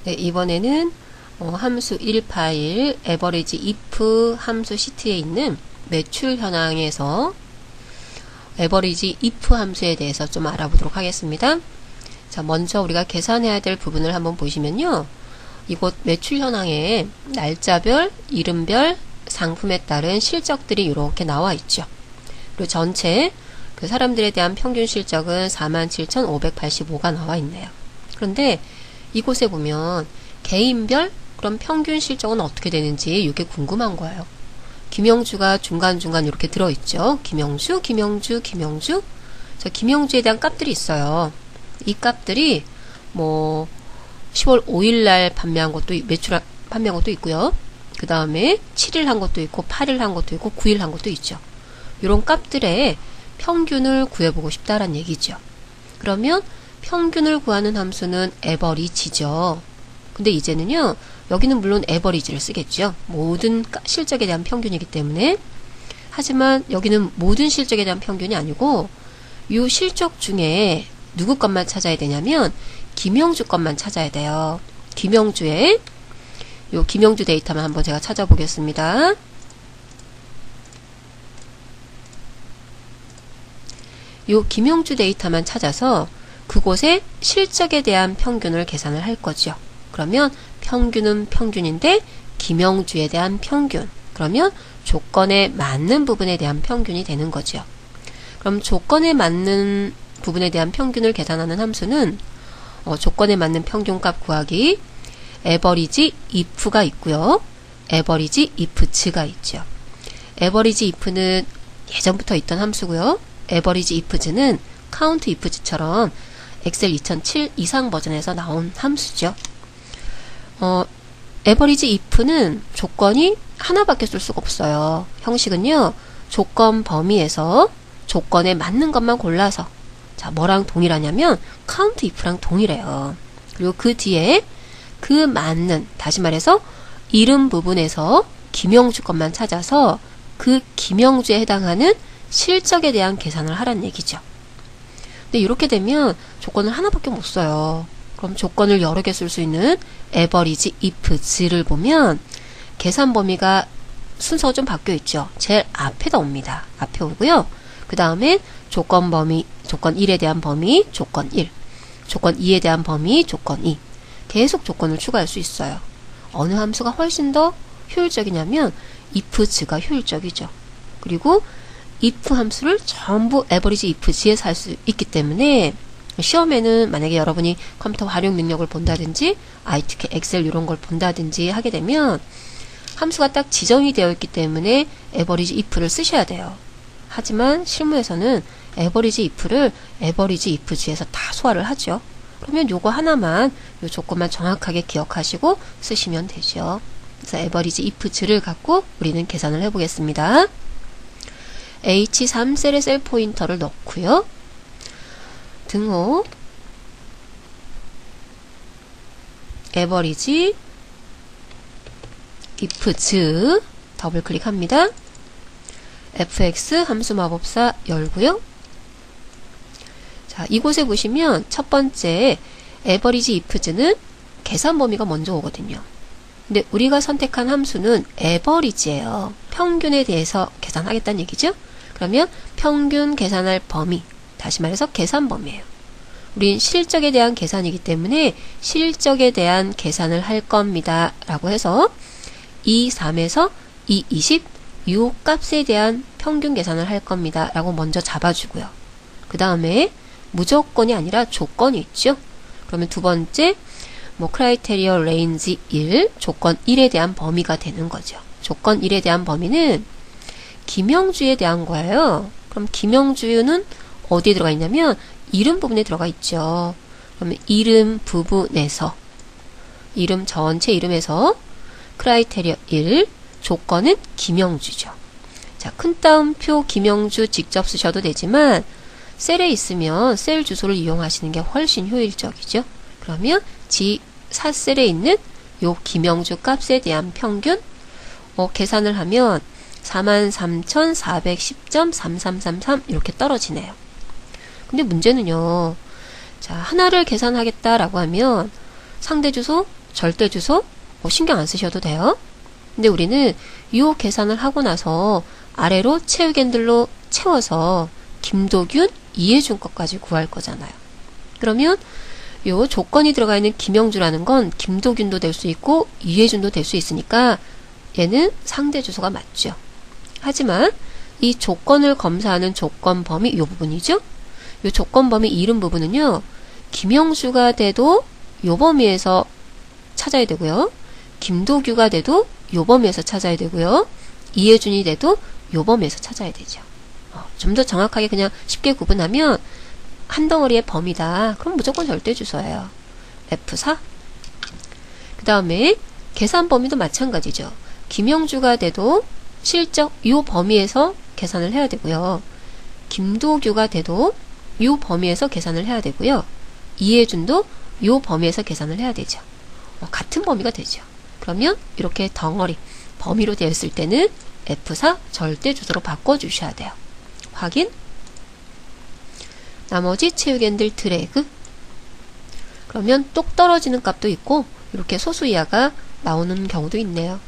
네, 이번에는 함수 1 파일 average if 함수 시트에 있는 매출 현황에서 average if 함수에 대해서 좀 알아보도록 하겠습니다. 자, 먼저 우리가 계산해야 될 부분을 한번 보시면요. 이곳 매출 현황에 날짜별, 이름별, 상품에 따른 실적들이 이렇게 나와 있죠. 그리고 전체 그 사람들에 대한 평균 실적은 47,585가 나와 있네요. 그런데 이곳에 보면 개인별 그럼 평균 실적은 어떻게 되는지 이게 궁금한 거예요. 김영주가 중간중간 이렇게 들어있죠. 김영주. 자, 김영주에 대한 값들이 있어요. 이 값들이 뭐 10월 5일 날 판매한 것도 판매한 것도 있고요. 그 다음에 7일 한 것도 있고 8일 한 것도 있고 9일 한 것도 있죠. 이런 값들의 평균을 구해보고 싶다라는 얘기죠. 그러면 평균을 구하는 함수는 average죠. 근데 이제는요, 여기는 물론 average를 쓰겠죠. 모든 실적에 대한 평균이기 때문에. 하지만 여기는 모든 실적에 대한 평균이 아니고 이 실적 중에 누구 것만 찾아야 되냐면 김영주 것만 찾아야 돼요. 김영주의 요 김영주 데이터만 한번 제가 찾아보겠습니다. 요 김영주 데이터만 찾아서 그곳의 실적에 대한 평균을 계산을 할 거죠. 그러면 평균은 평균인데 김영주에 대한 평균, 그러면 조건에 맞는 부분에 대한 평균이 되는 거죠. 그럼 조건에 맞는 부분에 대한 평균을 계산하는 함수는 조건에 맞는 평균값 구하기 average if가 있고요. average ifs가 있죠. average if는 예전부터 있던 함수고요. average ifs는 count ifs처럼 엑셀 2007 이상 버전에서 나온 함수죠. average if는 조건이 하나밖에 쓸 수가 없어요. 형식은요, 조건 범위에서 조건에 맞는 것만 골라서, 자, 뭐랑 동일하냐면 count if랑 동일해요. 그리고 그 뒤에 그 맞는, 다시 말해서 이름 부분에서 김영주 것만 찾아서 그 김영주에 해당하는 실적에 대한 계산을 하라는 얘기죠. 근데 이렇게 되면 조건을 하나밖에 못 써요. 그럼 조건을 여러 개 쓸 수 있는 average ifs를 보면 계산 범위가 순서가 좀 바뀌어 있죠. 제일 앞에다 옵니다. 앞에 오고요. 그 다음에 조건 범위, 조건 1에 대한 범위, 조건 1, 조건 2에 대한 범위, 조건 2. 계속 조건을 추가할 수 있어요. 어느 함수가 훨씬 더 효율적이냐면 ifs가 효율적이죠. 그리고 if 함수를 전부 average ifs에서 할 수 있기 때문에 시험에는 만약에 여러분이 컴퓨터 활용 능력을 본다든지 특히 엑셀 이런 걸 본다든지 하게 되면 함수가 딱 지정이 되어 있기 때문에 average if를 쓰셔야 돼요. 하지만 실무에서는 average if를 average ifs에서 다 소화를 하죠. 그러면 요거 하나만, 요 조건만 정확하게 기억하시고 쓰시면 되죠. 그래서 average ifs를 갖고 우리는 계산을 해보겠습니다. H3셀에 셀 포인터를 넣고요. 등호 average ifs 더블 클릭합니다. fx 함수 마법사 열고요. 자, 이곳에 보시면 첫 번째 average ifs는 계산 범위가 먼저 오거든요. 근데 우리가 선택한 함수는 average예요. 평균에 대해서 계산하겠다는 얘기죠. 그러면 평균 계산할 범위, 다시 말해서 계산 범위예요. 우린 실적에 대한 계산이기 때문에 실적에 대한 계산을 할 겁니다. 라고 해서 이 3에서 이 20, 이 값에 대한 평균 계산을 할 겁니다. 라고 먼저 잡아주고요. 그 다음에 무조건이 아니라 조건이 있죠. 그러면 두 번째, criteria range 1, 조건 1에 대한 범위가 되는 거죠. 조건 1에 대한 범위는 김영주에 대한 거예요. 그럼 김영주는 어디에 들어가 있냐면 이름 부분에 들어가 있죠. 그러면 이름 부분에서, 이름 전체 이름에서 크라이테리어 1, 조건은 김영주죠. 자, 큰 따옴표 김영주 직접 쓰셔도 되지만 셀에 있으면 셀 주소를 이용하시는 게 훨씬 효율적이죠. 그러면 G4셀에 있는 요 김영주 값에 대한 평균 계산을 하면 43,410.3333 이렇게 떨어지네요. 근데 문제는요. 자, 하나를 계산하겠다라고 하면 상대 주소, 절대 주소 신경 안 쓰셔도 돼요. 근데 우리는 이 계산을 하고 나서 아래로 채우기들로 채워서 김도균, 이해준 것까지 구할 거잖아요. 그러면 요 조건이 들어가 있는 김영주라는 건 김도균도 될 수 있고 이해준도 될 수 있으니까 얘는 상대 주소가 맞죠. 하지만 이 조건을 검사하는 조건 범위 이 부분이죠. 이 조건 범위 이름 부분은요. 김영주가 돼도 요 범위에서 찾아야 되고요. 김도규가 돼도 요 범위에서 찾아야 되고요. 이해준이 돼도 요 범위에서 찾아야 되죠. 좀 더 정확하게 그냥 쉽게 구분하면 한 덩어리의 범위다. 그럼 무조건 절대 주소예요. F4. 그 다음에 계산 범위도 마찬가지죠. 김영주가 돼도 실적 요 범위에서 계산을 해야 되고요. 김도규가 돼도 요 범위에서 계산을 해야 되고요. 이해준도 요 범위에서 계산을 해야 되죠. 같은 범위가 되죠. 그러면 이렇게 덩어리 범위로 되어 있을 때는 F4 절대 주소로 바꿔주셔야 돼요. 확인. 나머지 채우기들 드래그. 그러면 똑 떨어지는 값도 있고 이렇게 소수 이하가 나오는 경우도 있네요.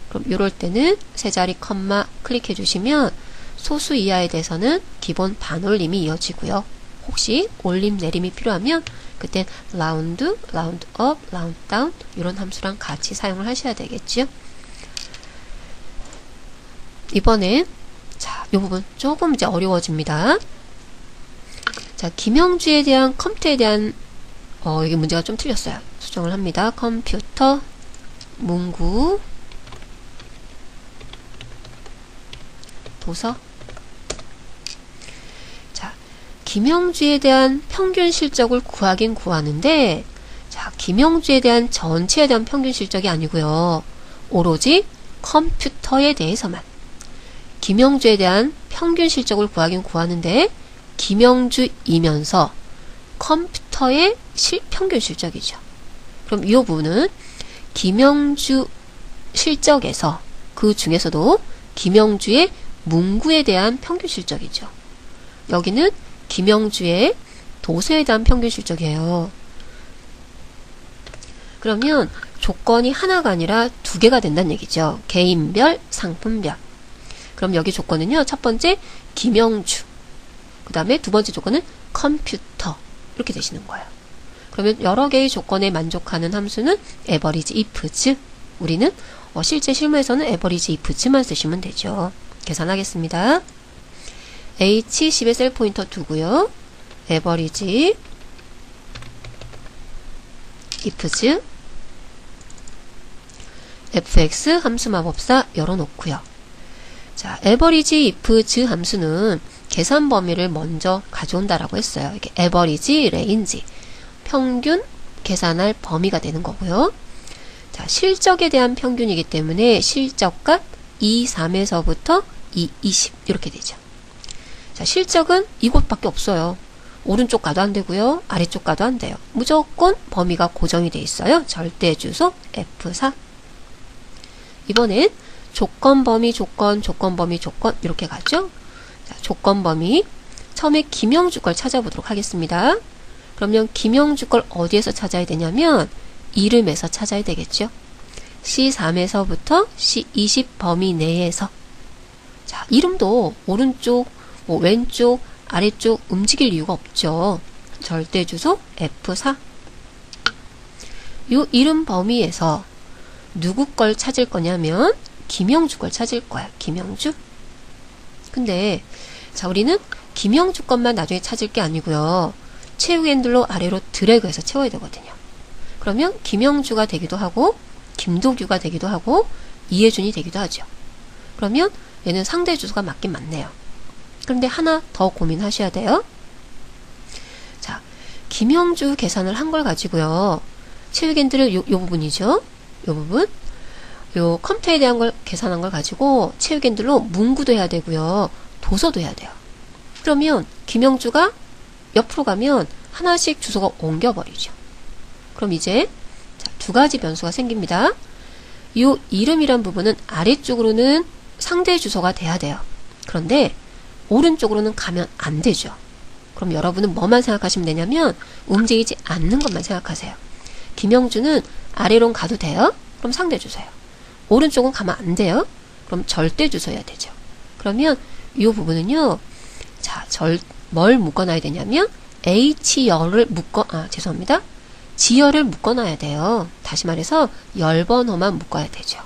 그럼 이럴 때는 세 자리 컴마 클릭해 주시면 소수 이하에 대해서는 기본 반올림이 이어지고요. 혹시 올림 내림이 필요하면 그땐 라운드, 라운드 업, 라운드 다운 이런 함수랑 같이 사용을 하셔야 되겠죠. 이번엔 자, 이 부분 조금 이제 어려워집니다. 자, 김영주에 대한 컴퓨터에 대한 여기 문제가 좀 틀렸어요. 수정을 합니다. 컴퓨터 문구 도서. 자, 김영주에 대한 평균 실적을 구하긴 구하는데, 자, 김영주에 대한 전체에 대한 평균 실적이 아니고요. 오로지 컴퓨터에 대해서만. 김영주에 대한 평균 실적을 구하긴 구하는데, 김영주이면서 컴퓨터의 평균 실적이죠. 그럼 이 부분은 김영주 실적에서 그 중에서도 김영주의 문구에 대한 평균 실적이죠. 여기는 김영주의 도서에 대한 평균 실적이에요. 그러면 조건이 하나가 아니라 두 개가 된다는 얘기죠. 개인별, 상품별. 그럼 여기 조건은요. 첫 번째 김영주, 그 다음에 두 번째 조건은 컴퓨터 이렇게 되시는 거예요. 그러면 여러 개의 조건에 만족하는 함수는 average ifs. 우리는 실제 실무에서는 average ifs만 쓰시면 되죠. 계산하겠습니다. H10에 셀 포인터 두고요. average ifs fx 함수 마법사 열어놓고요. 자, average ifs 함수는 계산 범위를 먼저 가져온다라고 했어요. 이게 average range 평균 계산할 범위가 되는 거고요. 자, 실적에 대한 평균이기 때문에 실적값 2, 3에서부터 2, 20 이렇게 되죠. 자, 실적은 이곳밖에 없어요. 오른쪽 가도 안 되고요. 아래쪽 가도 안 돼요. 무조건 범위가 고정이 돼 있어요. 절대 주소 F4. 이번엔 조건 범위 조건 조건 범위 조건 이렇게 가죠. 자, 조건 범위 처음에 김영주 걸 찾아보도록 하겠습니다. 그러면 김영주 걸 어디에서 찾아야 되냐면 이름에서 찾아야 되겠죠. C3에서부터 C20 범위 내에서. 자, 이름도 오른쪽, 왼쪽, 아래쪽 움직일 이유가 없죠. 절대 주소 F4. 요 이름 범위에서 누구 걸 찾을 거냐면 김영주 걸 찾을 거야. 김영주. 근데 자, 우리는 김영주 것만 나중에 찾을 게 아니고요. 채우기 핸들로 아래로 드래그해서 채워야 되거든요. 그러면 김영주가 되기도 하고 김도규가 되기도 하고 이해준이 되기도 하죠. 그러면 얘는 상대 주소가 맞긴 맞네요. 그런데 하나 더 고민하셔야 돼요. 자, 김영주 계산을 한 걸 가지고요. 채우기 핸들을 요 부분이죠. 요 부분. 요 컴퓨터에 대한 걸 계산한 걸 가지고 채우기 핸들로 문구도 해야 되고요. 도서도 해야 돼요. 그러면 김영주가 옆으로 가면 하나씩 주소가 옮겨버리죠. 그럼 이제 자, 두 가지 변수가 생깁니다. 이 이름이란 부분은 아래쪽으로는 상대 주소가 돼야 돼요. 그런데 오른쪽으로는 가면 안 되죠. 그럼 여러분은 뭐만 생각하시면 되냐면 움직이지 않는 것만 생각하세요. 김영주는 아래로 가도 돼요? 그럼 상대 주소예요. 오른쪽은 가면 안 돼요? 그럼 절대 주소여야 되죠. 그러면 이 부분은요. 자, 뭘 묶어놔야 되냐면 H열을 죄송합니다. 지열을 묶어놔야 돼요. 다시 말해서 열번호만 묶어야 되죠.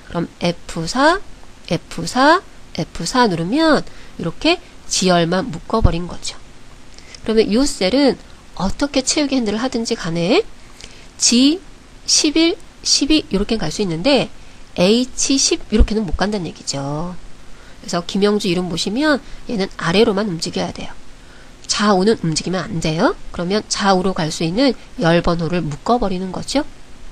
그럼 F4, F4, F4 누르면 이렇게 지열만 묶어버린 거죠. 그러면 이 셀은 어떻게 채우기 핸들을 하든지 간에 G, 11, 12 이렇게 갈 수 있는데 H10 이렇게는 못 간다는 얘기죠. 그래서 김영주 이름 보시면 얘는 아래로만 움직여야 돼요. 좌우는 움직이면 안 돼요. 그러면 좌우로 갈 수 있는 열번호를 묶어버리는 거죠.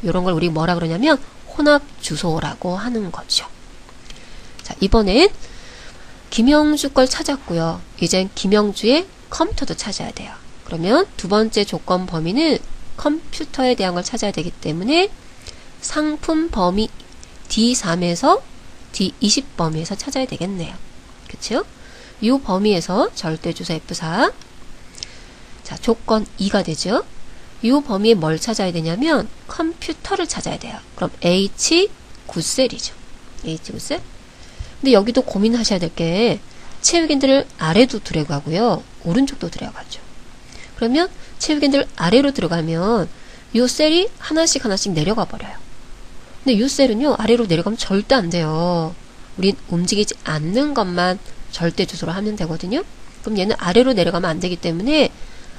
이런 걸 우리 뭐라 그러냐면 혼합 주소라고 하는 거죠. 자, 이번엔 김영주 걸 찾았고요. 이젠 김영주의 컴퓨터도 찾아야 돼요. 그러면 두 번째 조건 범위는 컴퓨터에 대한 걸 찾아야 되기 때문에 상품 범위 D3에서 D20 범위에서 찾아야 되겠네요. 그쵸? 이 범위에서 절대 주소 F4. 자, 조건 2가 되죠. 이 범위에 뭘 찾아야 되냐면 컴퓨터를 찾아야 돼요. 그럼 H9셀이죠. H9셀. 근데 여기도 고민하셔야 될 게 채우기들을 아래도 들어가고요. 오른쪽도 들어가죠. 그러면 채우기들 아래로 들어가면 이 셀이 하나씩 내려가 버려요. 근데 이 셀은요. 아래로 내려가면 절대 안 돼요. 우린 움직이지 않는 것만 절대 주소로 하면 되거든요. 그럼 얘는 아래로 내려가면 안 되기 때문에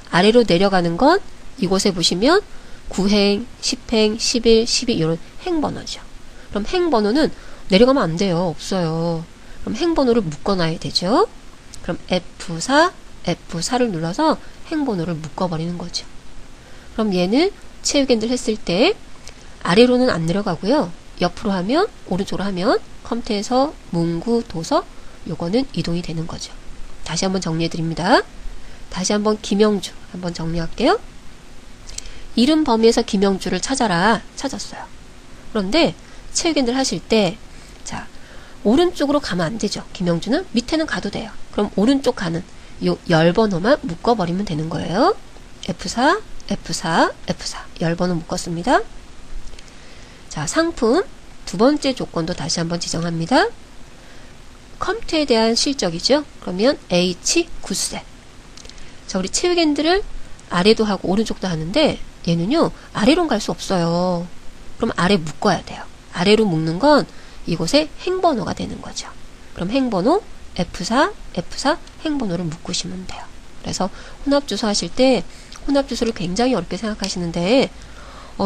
아래로 내려가는 건 이곳에 보시면 9행, 10행, 11, 12 이런 행번호죠. 그럼 행번호는 내려가면 안 돼요. 없어요. 그럼 행번호를 묶어놔야 되죠. 그럼 F4, F4를 눌러서 행번호를 묶어버리는 거죠. 그럼 얘는 채우기 핸들 했을 때 아래로는 안 내려가고요. 옆으로 하면, 오른쪽으로 하면 컴퓨터에서 문구, 도서 요거는 이동이 되는 거죠. 다시 한번 정리해 드립니다. 다시 한번 김영주 한번 정리할게요. 이름 범위에서 김영주를 찾아라. 찾았어요. 그런데 채우기 핸들 하실 때 자, 오른쪽으로 가면 안 되죠. 김영주는 밑에는 가도 돼요. 그럼 오른쪽 가는 요 열번호만 묶어버리면 되는 거예요. F4, F4, F4 열번호 묶었습니다. 자, 상품 두 번째 조건도 다시 한번 지정합니다. 컴퓨터에 대한 실적이죠. 그러면 H9셀. 자, 우리 채우기 핸들을 아래도 하고 오른쪽도 하는데 얘는요. 아래로 갈 수 없어요. 그럼 아래 묶어야 돼요. 아래로 묶는 건 이곳에 행번호가 되는 거죠. 그럼 행번호 F4, F4 행번호를 묶으시면 돼요. 그래서 혼합주소 하실 때 혼합주소를 굉장히 어렵게 생각하시는데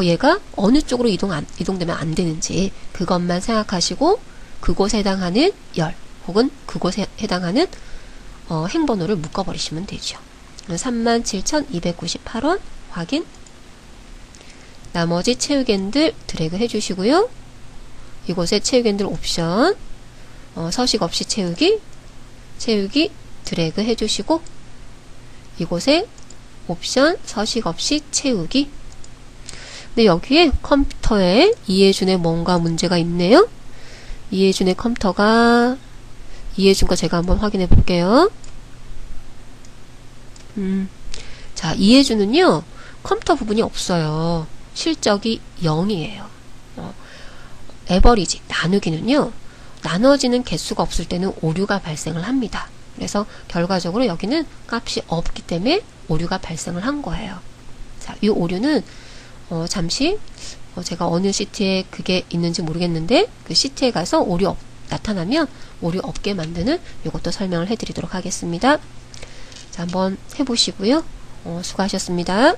얘가 어느 쪽으로 이동되면 안 되는지 그것만 생각하시고 그곳에 해당하는 열 혹은 그곳에 해당하는 행번호를 묶어버리시면 되죠. 37,298원 확인. 나머지 채우기 핸들 드래그 해주시고요. 이곳에 채우기 핸들 옵션 서식 없이 채우기 드래그 해주시고 이곳에 옵션 서식 없이 채우기. 근데 여기에 컴퓨터에 이해준의 뭔가 문제가 있네요. 이해준의 컴퓨터가 이해준 거 제가 한번 확인해 볼게요. 자, 이해준은요 컴퓨터 부분이 없어요. 실적이 0이에요. 에버리지 나누기는요 나눠지는 개수가 없을 때는 오류가 발생을 합니다. 그래서 결과적으로 여기는 값이 없기 때문에 오류가 발생을 한 거예요. 자, 이 오류는 잠시 제가 어느 시트에 그게 있는지 모르겠는데 그 시트에 가서 오류 나타나면 오류 없게 만드는 이것도 설명을 해드리도록 하겠습니다. 자, 한번 해보시고요. 수고하셨습니다.